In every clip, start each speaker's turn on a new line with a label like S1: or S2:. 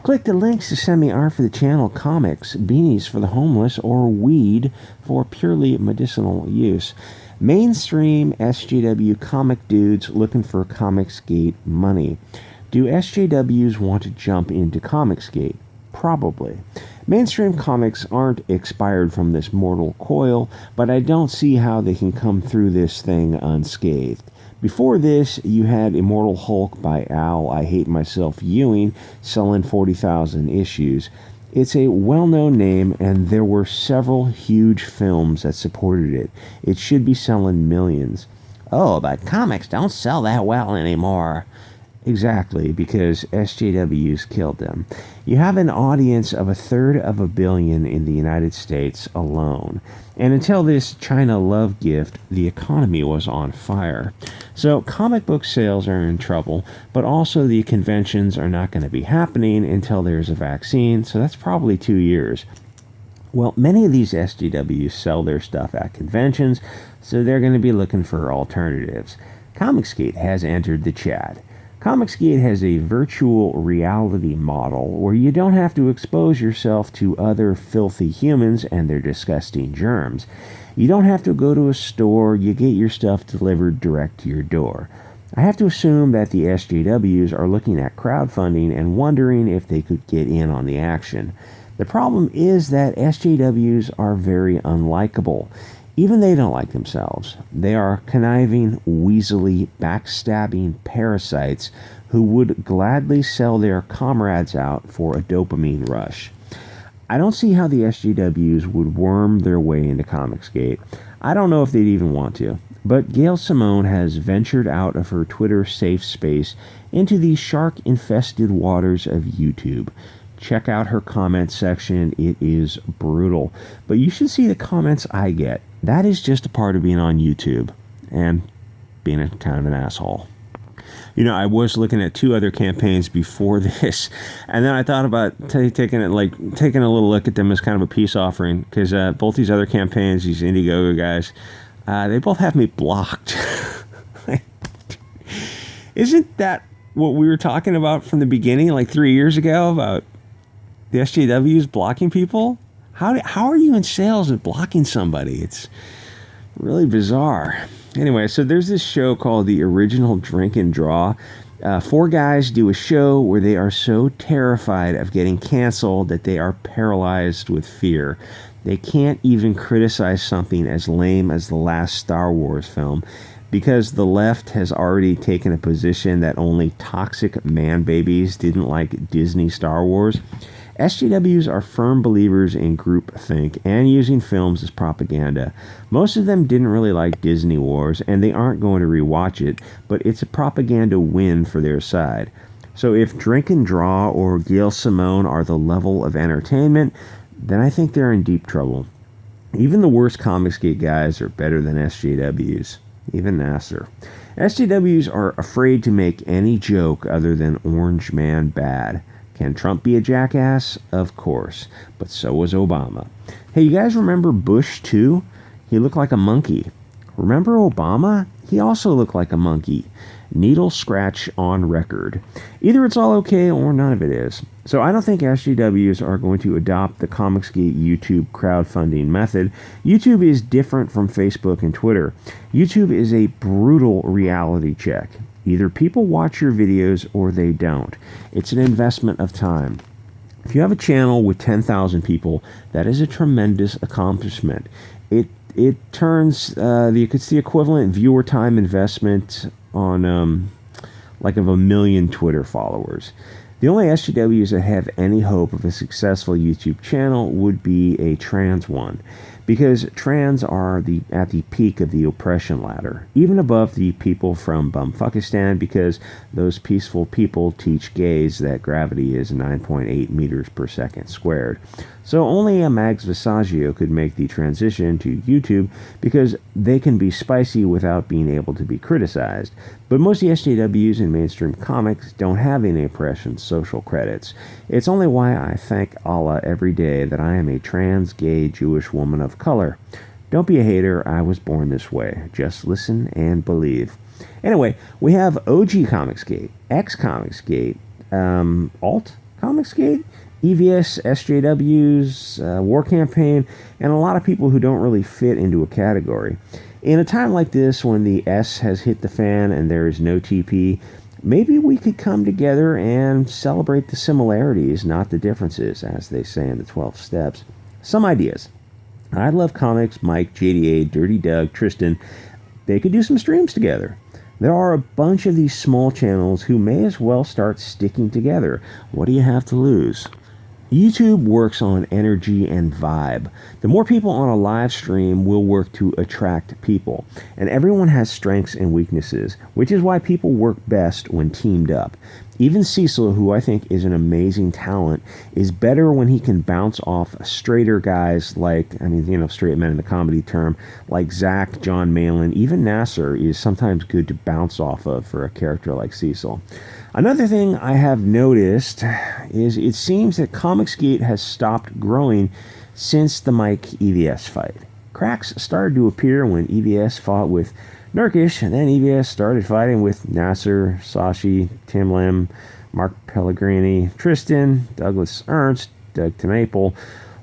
S1: Click the links to send me art for the channel, comics, beanies for the homeless, or weed for purely medicinal use. Mainstream SJW comic dudes looking for Comicsgate money. Do SJWs want to jump into Comicsgate? Probably. Mainstream comics aren't expired from this mortal coil, but I don't see how they can come through this thing unscathed. Before this, you had Immortal Hulk by Al I Hate Myself Ewing selling 40,000 issues. It's a well-known name, and there were several huge films that supported it. It should be selling millions. Oh, but comics don't sell that well anymore. Exactly, because SJWs killed them. You have an audience of 1/3 of a billion in the United States alone. And until this China love gift, the economy was on fire. So comic book sales are in trouble, but also the conventions are not going to be happening until there's a vaccine, so that's probably 2 years. Well, many of these SJWs sell their stuff at conventions, so they're going to be looking for alternatives. Comicsgate has entered the chat. Comicsgate has a virtual reality model where you don't have to expose yourself to other filthy humans and their disgusting germs. You don't have to go to a store, you get your stuff delivered direct to your door. I have to assume that the SJWs are looking at crowdfunding and wondering if they could get in on the action. The problem is that SJWs are very unlikable. Even they don't like themselves. They are conniving, weaselly, backstabbing parasites who would gladly sell their comrades out for a dopamine rush. I don't see how the SJWs would worm their way into Comicsgate. I don't know if they'd even want to. But Gail Simone has ventured out of her Twitter safe space into the shark-infested waters of YouTube. Check out her comment section. It is brutal. But you should see the comments I get. That is just a part of being on YouTube and being a kind of an asshole. You know, I was looking at 2 other campaigns before this, and then I thought about taking a little look at them as kind of a peace offering, because both these other campaigns, these IndieGoGo guys, they both have me blocked. Isn't that what we were talking about from the beginning, like 3 years ago, about the SJWs blocking people? How are you in sales and blocking somebody? It's really bizarre. Anyway, so there's this show called The Original Drink and Draw. 4 guys do a show where they are so terrified of getting canceled that they are paralyzed with fear. They can't even criticize something as lame as the last Star Wars film, because the left has already taken a position that only toxic man babies didn't like Disney Star Wars. SJWs are firm believers in groupthink and using films as propaganda. Most of them didn't really like Disney Wars, and they aren't going to rewatch it, but it's a propaganda win for their side. So if Drink and Draw or Gail Simone are the level of entertainment, then I think they're in deep trouble. Even the worst Comicsgate guys are better than SJWs. Even Nasser. SJWs are afraid to make any joke other than Orange Man bad. Can Trump be a jackass? Of course. But so was Obama. Hey, you guys remember Bush too? He looked like a monkey. Remember Obama? He also looked like a monkey. Needle scratch on record. Either it's all okay or none of it is. So I don't think SJWs are going to adopt the Comicsgate YouTube crowdfunding method. YouTube is different from Facebook and Twitter. YouTube is a brutal reality check. Either people watch your videos or they don't. It's an investment of time. If you have a channel with 10,000 people, that is a tremendous accomplishment. It turns it's the equivalent viewer time investment on like of 1 million Twitter followers. The only SJWs that have any hope of a successful YouTube channel would be a trans one, because trans are at the peak of the oppression ladder, even above the people from Bumfuckistan, because those peaceful people teach gays that gravity is 9.8 meters per second squared. So only a Mags Visaggio could make the transition to YouTube, because they can be spicy without being able to be criticized. But most of the SJWs in mainstream comics don't have any oppression social credits. It's only why I thank Allah every day that I am a trans, gay, Jewish woman of color. Don't be a hater, I was born this way. Just listen and believe. Anyway, we have OG Comicsgate, X Comicsgate, Alt Comicsgate, EVS, SJWs, War Campaign, and a lot of people who don't really fit into a category. In a time like this, when the S has hit the fan and there is no TP, maybe we could come together and celebrate the similarities, not the differences, as they say in the 12 steps. Some ideas. I Love Comics, Mike, JDA, Dirty Doug, Tristan, they could do some streams together. There are a bunch of these small channels who may as well start sticking together. What do you have to lose? YouTube works on energy and vibe. The more people on a live stream will work to attract people. And everyone has strengths and weaknesses, which is why people work best when teamed up. Even Cecil, who I think is an amazing talent, is better when he can bounce off straighter guys like, straight men in the comedy term, like Zach, John Malin. Even Nasser is sometimes good to bounce off of for a character like Cecil. Another thing I have noticed is it seems that Comicsgate has stopped growing since the Mike EVS fight. Cracks started to appear when EVS fought with Nurkish, and then EVS started fighting with Nasser, Sashi, Tim Lim, Mark Pellegrini, Tristan, Douglas Ernst, Doug Temaple,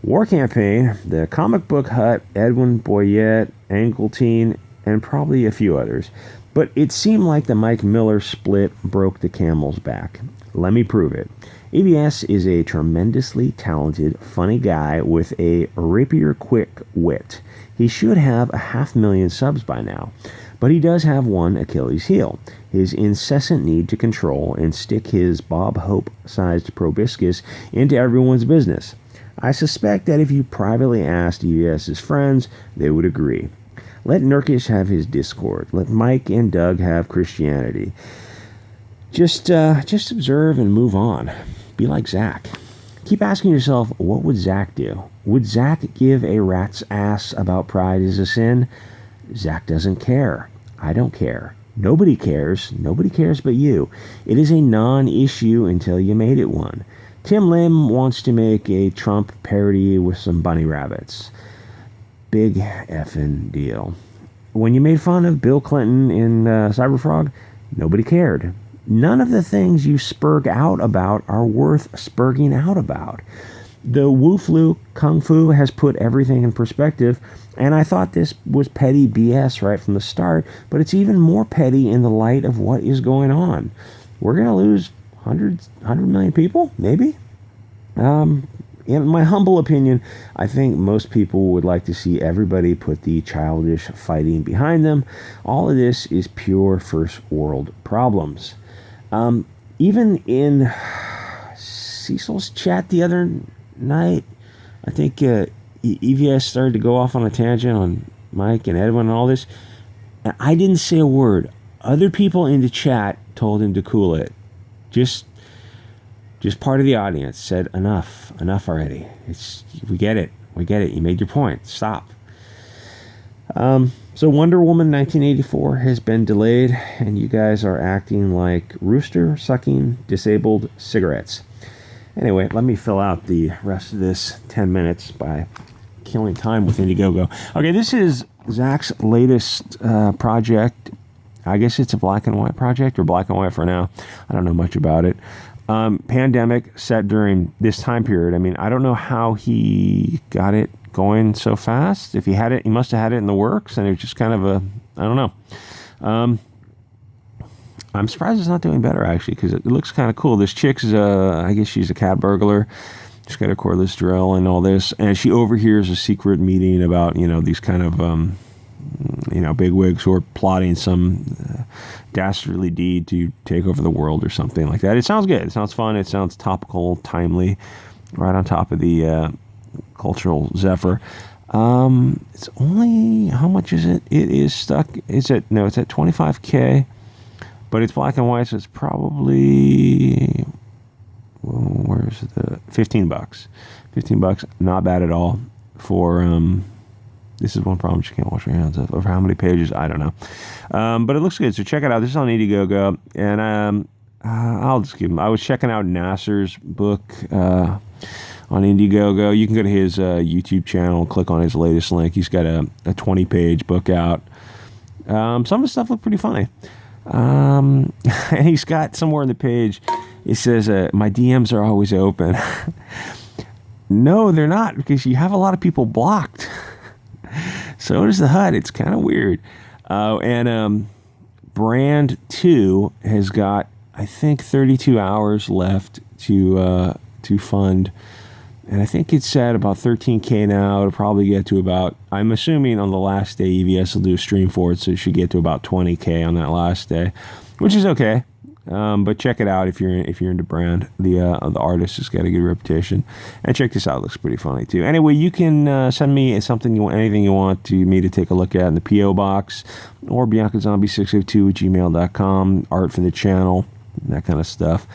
S1: War Campaign, the Comic Book Hut, Edwin Boyette, Angleteen, and probably a few others. But it seemed like the Mike Miller split broke the camel's back. Let me prove it. EVS is a tremendously talented, funny guy with a rapier-quick wit. He should have 500,000 subs by now. But he does have one Achilles heel, his incessant need to control and stick his Bob Hope-sized proboscis into everyone's business. I suspect that if you privately asked EVS's friends, they would agree. Let Nurkish have his Discord. Let Mike and Doug have Christianity. Just observe and move on. Be like Zach. Keep asking yourself, what would Zach do? Would Zach give a rat's ass about pride is a sin? Zach doesn't care. I don't care. Nobody cares. Nobody cares but you. It is a non-issue until you made it one. Tim Lim wants to make a Trump parody with some bunny rabbits. Big effing deal. When you made fun of Bill Clinton in Cyberfrog, nobody cared. None of the things you spurg out about are worth spurging out about. The Wu Flu Kung Fu has put everything in perspective, and I thought this was petty BS right from the start, but it's even more petty in the light of what is going on. We're going to lose 100 million people, maybe? In my humble opinion, I think most people would like to see everybody put the childish fighting behind them. All of this is pure first world problems. Even in Cecil's chat the other night, I think EVS started to go off on a tangent on Mike and Edwin and all this. And I didn't say a word. Other people in the chat told him to cool it. Just part of the audience said, enough already. We get it. You made your point. Stop. So Wonder Woman 1984 has been delayed, and you guys are acting like rooster-sucking disabled cigarettes. Anyway, let me fill out the rest of this 10 minutes by killing time with IndieGoGo. Okay, this is Zach's latest project. I guess it's a black and white project, or black and white for now. I don't know much about it. Pandemic set during this time period. I don't know how he got it going so fast. If he had it, he must have had it in the works, and it was just kind of I don't know. I'm surprised it's not doing better, actually, because it looks kind of cool. This chick's, I guess she's a cat burglar. She's got a cordless drill and all this, and she overhears a secret meeting about, these kind of, bigwigs who are plotting some dastardly deed to take over the world or something like that. It sounds good. It sounds fun. It sounds topical, timely, right on top of the cultural zephyr. It's only, how much is it? It is stuck. It's at 25K. But it's black and white, so it's probably, where's the, $15. $15, not bad at all for, this is one problem you can't wash your hands of. Over how many pages, I don't know. But it looks good, so check it out. This is on IndieGoGo, and I'll just give him, I was checking out Nasser's book on IndieGoGo. You can go to his YouTube channel, click on his latest link. He's got a 20-page book out. Some of the stuff looked pretty funny. And he's got somewhere on the page, It says, my DMs are always open. No, they're not, because you have a lot of people blocked. So does the HUD. It's kind of weird. And Brand 2 has got, I think, 32 hours left to fund. And I think it's at about 13K now. It'll probably get to about, I'm assuming on the last day, EVS will do a stream for it, so it should get to about 20K on that last day, which is okay. But check it out if you're into Brand. The artist has got a good reputation. And check this out; it looks pretty funny too. Anyway, you can send me anything you want me to take a look at in the PO box, or Bianca Zombie 602@gmail.com. Art for the channel, that kind of stuff.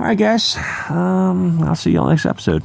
S1: All right, guys. I'll see you all next episode.